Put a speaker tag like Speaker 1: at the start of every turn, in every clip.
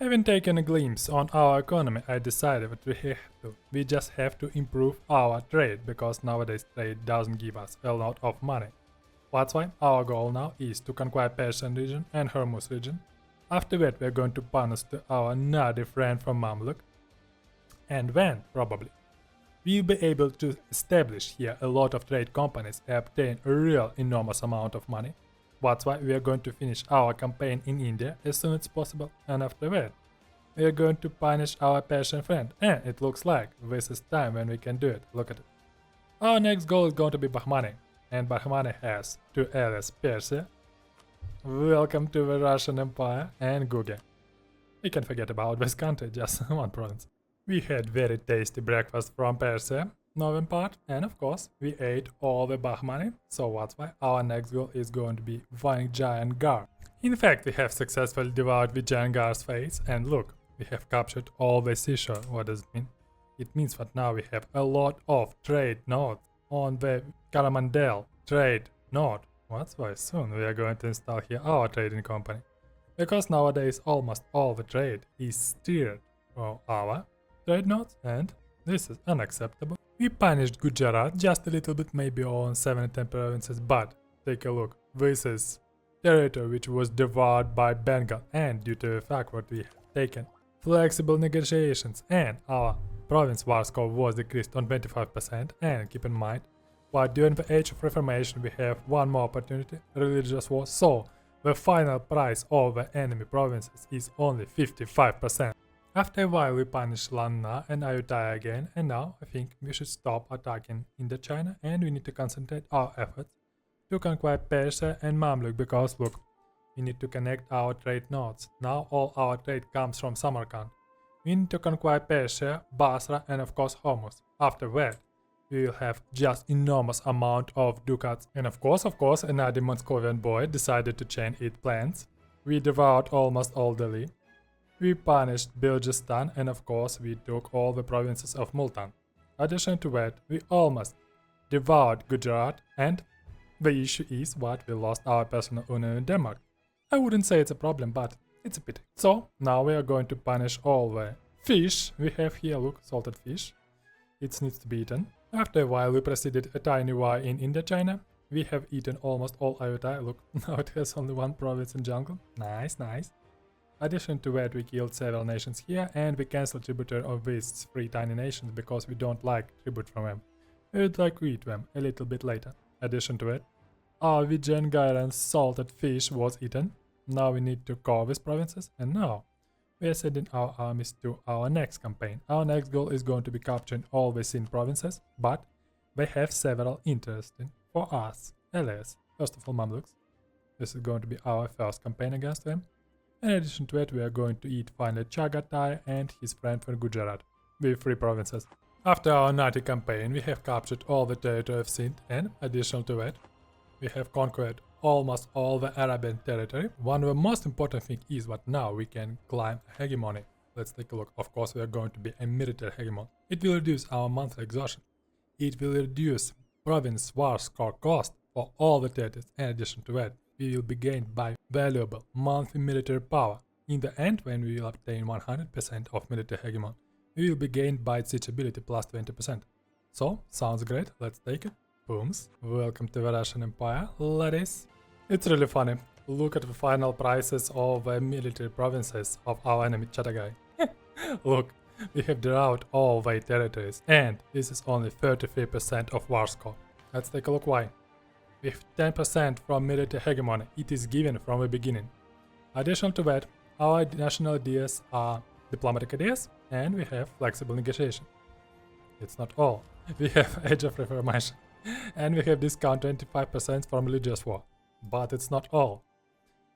Speaker 1: Having taken a glimpse on our economy, I decided that we just have to improve our trade, because nowadays trade doesn't give us a lot of money. That's why our goal now is to conquer Persian region and Hormuz region. After that we are going to punish to our nerdy friend from Mamluk. And then, probably, we'll be able to establish here a lot of trade companies and obtain a real enormous amount of money. That's why we are going to finish our campaign in India as soon as possible, and after that we are going to punish our Persian friend, and it looks like this is time when we can do it. Look at it. Our next goal is going to be Bahmani, and Bahmani has two allies, Persia. Welcome to the Russian Empire, and Guge. We can forget about this country, just one province. We had very tasty breakfast from Persia, northern part, and of course we ate all the Bahmani, so that's why our next goal is going to be buying giant gar. In fact, we have successfully devoured the giant gar's face, and look, we have captured all the seashore. What does it mean? It means that now we have a lot of trade nodes on the Coromandel trade node. That's why soon we are going to install here our trading company, because nowadays almost all the trade is steered for our trade nodes, and this is unacceptable. We punished Gujarat just a little bit, maybe on 7-10 provinces, but take a look. This is territory which was devoured by Bengal, and due to the fact that we have taken flexible negotiations and our province war score was decreased on 25%, and keep in mind, but during the Age of Reformation we have one more opportunity, religious war, so the final price of the enemy provinces is only 55%. After a while we punished Lanna and Ayutthaya again, and now I think we should stop attacking Indochina and we need to concentrate our efforts to conquer Persia and Mamluk, because look, we need to connect our trade nodes. Now all our trade comes from Samarkand. We need to conquer Persia, Basra, and of course Hormuz. After that we will have just enormous amount of ducats, and of course another Moscovian boy decided to change its plans. We devoured almost all Delhi. We punished Balochistan, and of course we took all the provinces of Multan. Addition to that, we almost devoured Gujarat, and the issue is that we lost our personal union in Denmark. I wouldn't say it's a problem, but it's a pity. So now we are going to punish all the fish we have here. Look, salted fish. It needs to be eaten. After a while we proceeded a tiny war in Indochina. We have eaten almost all Ayutthaya. Look, now it has only one province in jungle. Nice, nice. Addition to that, we killed several nations here, and we cancelled tributary of these 3 tiny nations because we don't like tribute from them. We would like to eat them a little bit later. Addition to it, our Vijayanagaran salted fish was eaten. Now we need to cover these provinces, and now we are sending our armies to our next campaign. Our next goal is going to be capturing all the Sindh provinces, but they have several interesting for us allies. First of all, Mamluks. This is going to be our first campaign against them. In addition to it, we are going to eat finally Chagatai and his friend from Gujarat, with 3 provinces. After our Nati campaign, we have captured all the territory of Sindh, and additional to that, we have conquered almost all the Arabian territory. One of the most important things is that now we can climb a hegemony. Let's take a look. Of course, we are going to be a military hegemon. It will reduce our monthly exhaustion. It will reduce province war score cost for all the territories. In addition to that, we will be gained by valuable monthly military power. In the end, when we will obtain 100% of military hegemon, we will be gained by siege ability plus 20%. So, sounds great, let's take it. Booms. Welcome to the Russian Empire, ladies. It's really funny. Look at the final prices of the military provinces of our enemy Chagatai. Look, we have devoured all the territories, and this is only 33% of war score. Let's take a look why. With 10% from military hegemony, it is given from the beginning. Additional to that, our national ideas are diplomatic ideas, and we have flexible negotiation. It's not all. We have Age of Reformation, and we have discount 25% from religious war. But it's not all.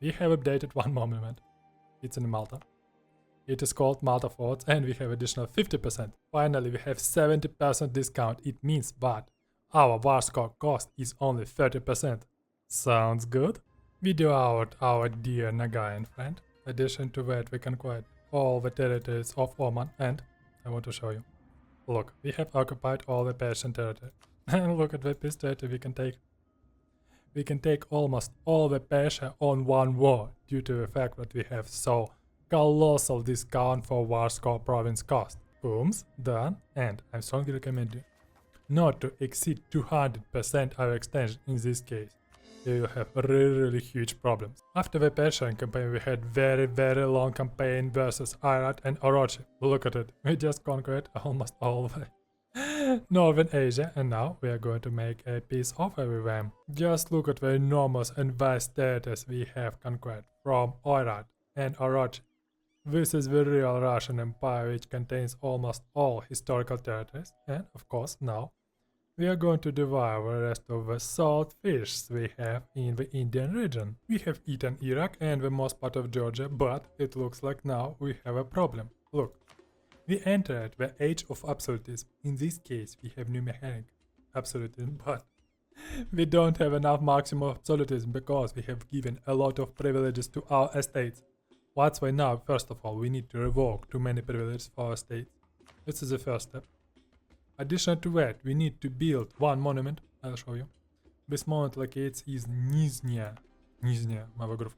Speaker 1: We have updated one monument. It's in Malta. It is called Malta Forts, and we have additional 50%. Finally, we have 70% discount. It means that our war score cost is only 30%. Sounds good? We devoured our dear Nagayan friend. Addition to that, we conquered all the territories of Oman, and I want to show you. Look, we have occupied all the Persian territory. And look at the peace territory we can take. We can take almost all the Persia on one war due to the fact that we have so colossal discount for Warsaw province cost. Booms, done, and I strongly recommend you not to exceed 200% our extension in this case. You will have really huge problems. After the Persian campaign we had very long campaign versus Iraq and Orochi. Look at it, we just conquered almost all the Northern Asia, and now we are going to make a peace offer with them. Just look at the enormous and vast territories we have conquered from Iraq and Orochi. This is the real Russian Empire, which contains almost all historical territories, and of course now we are going to devour the rest of the salt fish we have in the Indian region. We have eaten Iraq and the most part of Georgia, but it looks like now we have a problem. Look. We entered the age of absolutism. In this case, we have numeric absolutism, but we don't have enough maximum absolutism because we have given a lot of privileges to our estates. That's why now, first of all, we need to revoke too many privileges for our states. This is the first step. Additional to that, we need to build one monument. I'll show you. This monument locates is Nizhnya, Mavogrov.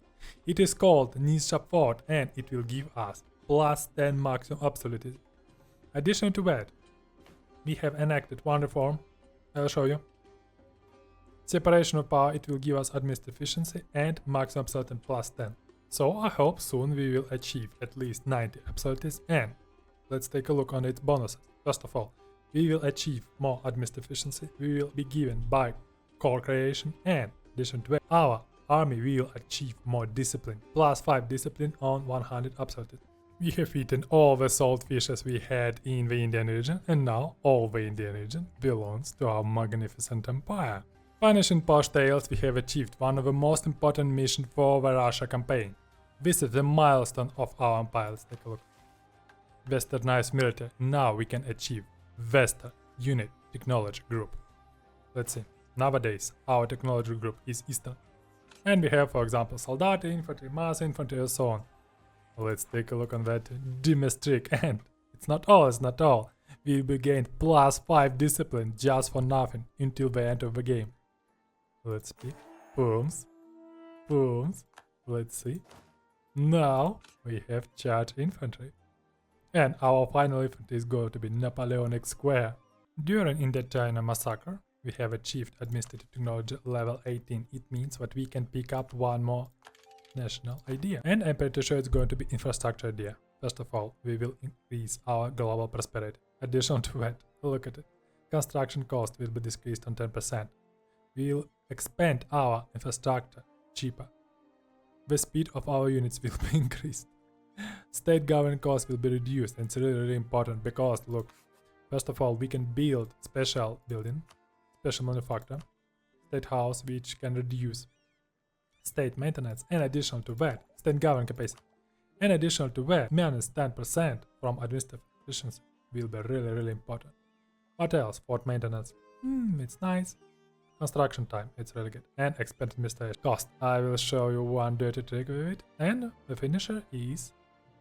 Speaker 1: It is called Nizhnya Fort, and it will give us plus 10 maximum absolutism. Addition to that, we have enacted one reform. I'll show you. Separation of power, it will give us administrative efficiency and maximum absolutism plus 10. So I hope soon we will achieve at least 90 absolutism, and let's take a look on its bonuses. First of all, we will achieve more administrative efficiency, we will be given by core creation, and in addition to that, our army will achieve more discipline, plus 5 discipline on 100 absolutism. We have eaten all the salt fishes we had in the Indian region, and now all the Indian region belongs to our magnificent empire. Finishing posh tales, we have achieved one of the most important missions for the Russia campaign. This is the milestone of our empire. Let's take a look. Westernized military. Now we can achieve Western Unit Technology Group. Let's see. Nowadays, our technology group is Eastern. And we have, for example, Soldati, Infantry, Mass Infantry, and so on. Let's take a look on that domestic, and it's not all. We will gain plus 5 discipline just for nothing until the end of the game. Let's see. Booms. Let's see. Now we have charge infantry. And our final infantry is going to be Napoleonic Square. During Indochina massacre, we have achieved administrative technology level 18. It means that we can pick up one more national idea, and I'm pretty sure it's going to be infrastructure idea. First of all, we will increase our global prosperity. Addition to that, look at it. Construction cost will be decreased on 10%. We will expand our infrastructure cheaper. The speed of our units will be increased. State government costs will be reduced, and it's really important because look, first of all, we can build special building, special manufacture, state house which can reduce state maintenance, and additional to that, state government capacity. And additional to that, minus 10% from administrative efficiency will be really important. What else? Fort maintenance. It's nice. Construction time, it's really good. And expand administration cost. I will show you one dirty trick with it. And the finisher is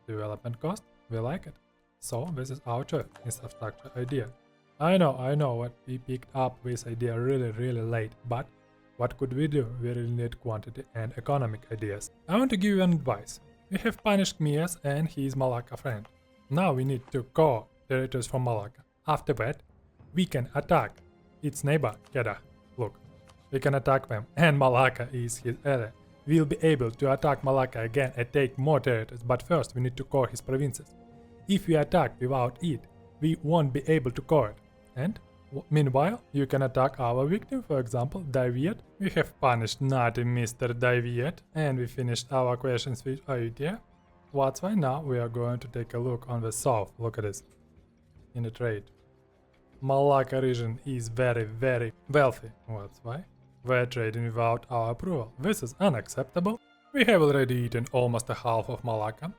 Speaker 1: development cost. We like it. So this is our choice, infrastructure idea. I know what we picked up this idea really late, but what could we do? We really need quantity and economic ideas. I want to give you an advice. We have punished Mias and his Malacca friend. Now we need to core territories from Malacca. After that, we can attack its neighbor, Kedah. Look, we can attack them, and Malacca is his ally. We'll be able to attack Malacca again and take more territories, but first we need to core his provinces. If we attack without it, we won't be able to core it. And meanwhile, you can attack our victim, for example, devoured. We have punished naughty Mr. Devoured, and we finished our questions with Ayodhya. That's why now we are going to take a look on the south. Look at this. In the trade. Malacca region is very wealthy. That's why we're trading without our approval. This is unacceptable. We have already eaten almost a half of Malacca.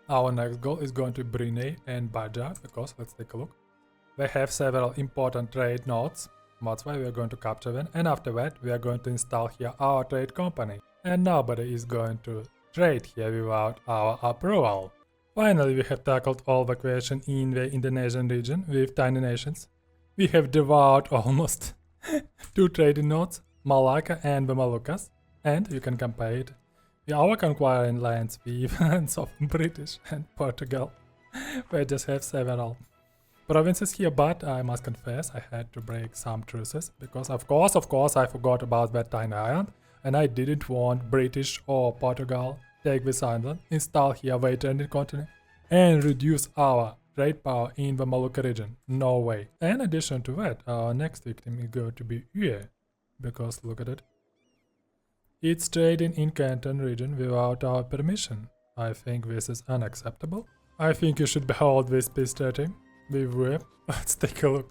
Speaker 1: Our next goal is going to be Brunei and Baja, because let's take a look. They have several important trade nodes. That's why we are going to capture them, and after that we are going to install here our trade company. And nobody is going to trade here without our approval. Finally, we have tackled all the questions in the Indonesian region with tiny nations. We have devoured almost 2 trading nodes, Malacca and the Moluccas, and you can compare it We are conquering lands we even of British and Portugal. We just have several provinces here, but I must confess I had to break some truces because of course I forgot about that tiny island and I didn't want British or Portugal take this island, install here the trending continent and reduce our trade power in the Molucca region. No way. In addition to that, our next victim is going to be UE, because look at it. It's trading in Canton region without our permission. I think this is unacceptable. I think you should behold this peace treaty. We were. Let's take a look.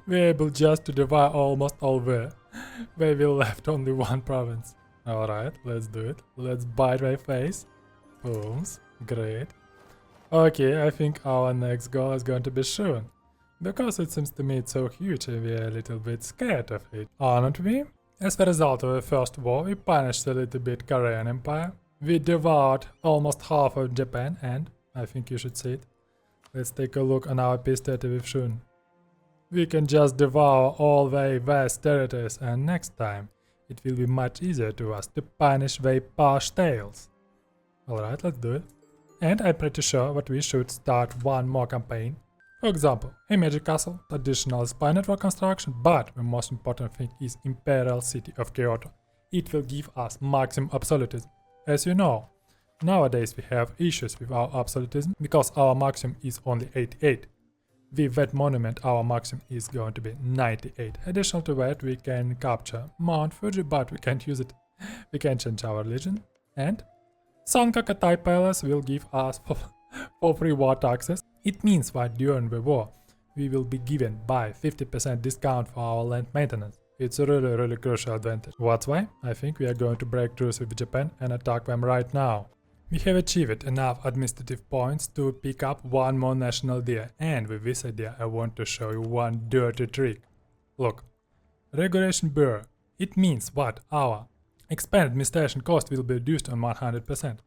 Speaker 1: We're able just to divide almost all there. We will left only one province. Alright, let's do it. Let's bite my face. Booms. Great. Okay, I think our next goal is going to be Shun. Because it seems to me it's so huge and we're a little bit scared of it. Aren't we? As a result of the first war, we punished a little bit Korean Empire. We devoured almost half of Japan and I think you should see it. Let's take a look on our peace treaty with Shun. We can just devour all the vast territories and next time it will be much easier to us to punish the posh tails. Alright, let's do it. And I'm pretty sure that we should start one more campaign. For example, a magic castle, traditional spy network construction, but the most important thing is Imperial City of Kyoto. It will give us maximum absolutism. As you know, nowadays we have issues with our absolutism because our maximum is only 88. With that monument our maximum is going to be 98. Additional to that we can capture Mount Fuji, but we can't use it. We can change our religion. And Sankakatai Palace will give us for free war taxes. It means that during the war we will be given by 50% discount for our land maintenance. It's a really crucial advantage. That's why I think we are going to break truce with Japan and attack them right now. We have achieved enough administrative points to pick up one more national idea, and with this idea I want to show you one dirty trick. Look, regulation bureau. It means that our expanded administration cost will be reduced on 100%.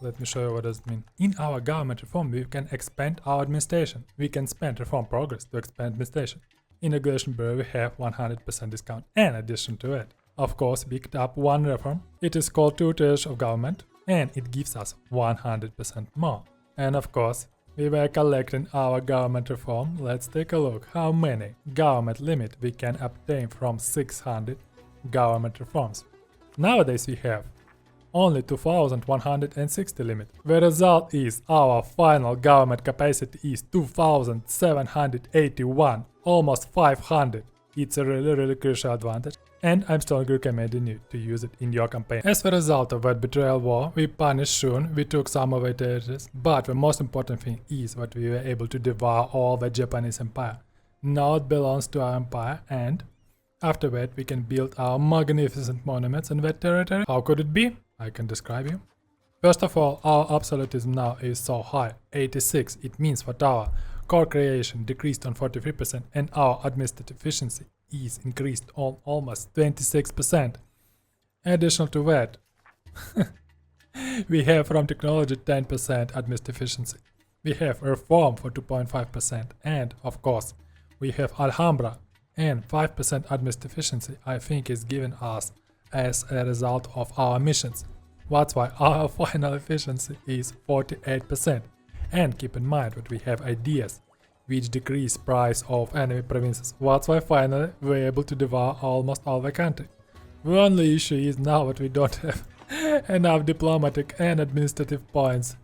Speaker 1: Let me show you what does it mean. In our government reform we can expand our administration. We can spend reform progress to expand administration. In regulation bureau we have 100% discount. In addition to it, of course, we picked up one reform. It is called tutelage of government. And it gives us 100% more. And of course, we were collecting our government reform. Let's take a look how many government limit we can obtain from 600 government reforms. Nowadays we have only 2160 limit. The result is our final government capacity is 2781, almost 500. It's a really crucial advantage. And I'm strongly recommending you to use it in your campaign. As a result of that betrayal war, we punished Shun, we took some of the territories, but the most important thing is that we were able to devour all the Japanese empire. Now it belongs to our empire, and after that we can build our magnificent monuments in that territory. How could it be? I can describe you. First of all, our absolutism now is so high, 86. It means that our core creation decreased on 43% and our administrative efficiency is increased on almost 26%. Additional to that, we have from technology 10% administrative efficiency. We have reform for 2.5% and of course we have Alhambra and 5% administrative efficiency I think is given us as a result of our missions. That's why our final efficiency is 48%. And keep in mind that we have ideas which decrease price of enemy provinces. That's why finally we're able to devour almost all the country. The only issue is now that we don't have enough diplomatic and administrative points.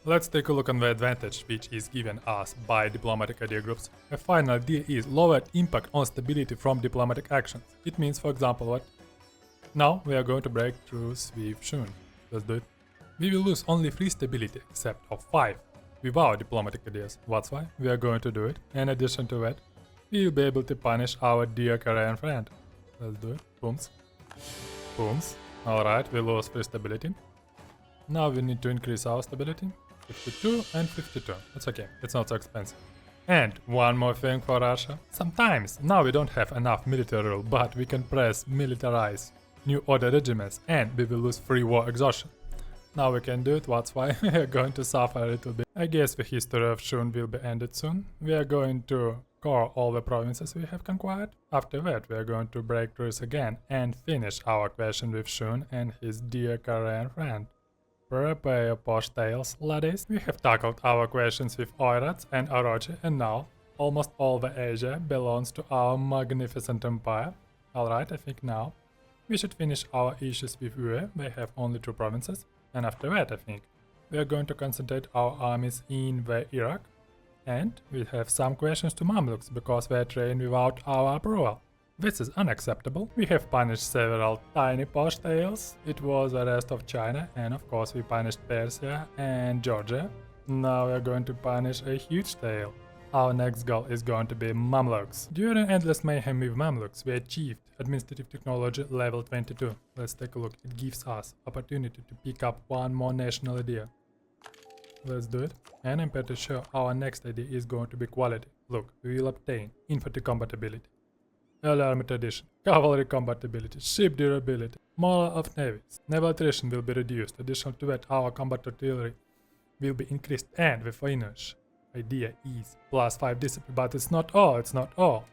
Speaker 1: Let's take a look on the advantage which is given us by diplomatic idea groups. The final idea is lowered impact on stability from diplomatic actions. It means, for example, what? Now we are going to break truce with Shun. Let's do it. We will lose only 3 stability except of 5. With our diplomatic ideas. That's why we are going to do it. In addition to that, we will be able to punish our dear Korean friend. Let's do it. Booms. Booms. Alright, we lost 3 stability. Now we need to increase our stability. 52 and 52. It's okay. It's not so expensive. And one more thing for Russia. Sometimes, now we don't have enough military rule, but we can press militarize new order regiments and we will lose free war exhaustion. Now we can do it, that's why we are going to suffer a little bit. I guess the history of Shun will be ended soon. We are going to core all the provinces we have conquered. After that, we are going to break truce again and finish our question with Shun and his dear Korean friend. Prepare your posh tales, laddies. We have tackled our questions with Oirats and Orochi, and now almost all the Asia belongs to our magnificent empire. Alright, I think now we should finish our issues with Ue. They have only 2 provinces, and after that, I think we are going to concentrate our armies in the Iraq. And we have some questions to Mamluks because they train without our approval. This is unacceptable. We have punished several tiny posh tales. It was the rest of China, and of course we punished Persia and Georgia. Now we are going to punish a huge tale. Our next goal is going to be Mamluks. During endless mayhem with Mamluks, we achieved administrative technology level 22. Let's take a look. It gives us opportunity to pick up one more national idea. Let's do it. And I'm pretty sure our next idea is going to be quality. Look, we will obtain infantry compatibility, early army tradition, cavalry compatibility, ship durability, moral of navies, naval attrition will be reduced. Additional to that, our combat artillery will be increased, and the finish idea is +5 discipline. But it's not all, it's not all.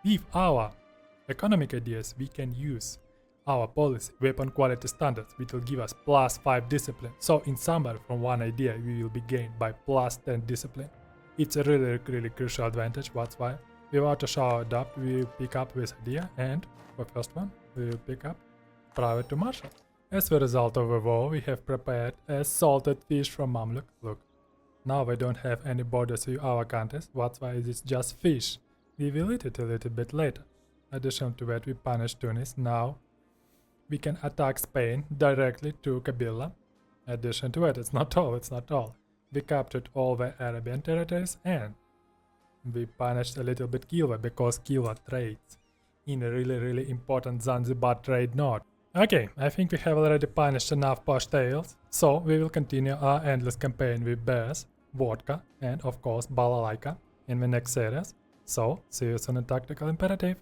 Speaker 1: With our economic ideas, we can use our policy weapon quality standards, which will give us +5 discipline. So in summary, from one idea we will be gained by +10 discipline. It's a really crucial advantage. That's why without a shower adapt we will pick up this idea, and for first one we will pick up private to marshal. As a result of the war, we have prepared a salted fish from Mamluk. Look, now we don't have any borders with our countries. That's why it's just fish. We will eat it a little bit later. Addition to that, we punish Tunis. Now we can attack Spain directly to Kabila. Addition to that, it's not all. We captured all the Arabian territories, and we punished a little bit Kilwa because Kilwa trades in a really important Zanzibar trade node. Okay, I think we have already punished enough posh tales, so we will continue our endless campaign with bears, vodka, and of course balalaika in the next series. So, see you soon in Tactical Imperative.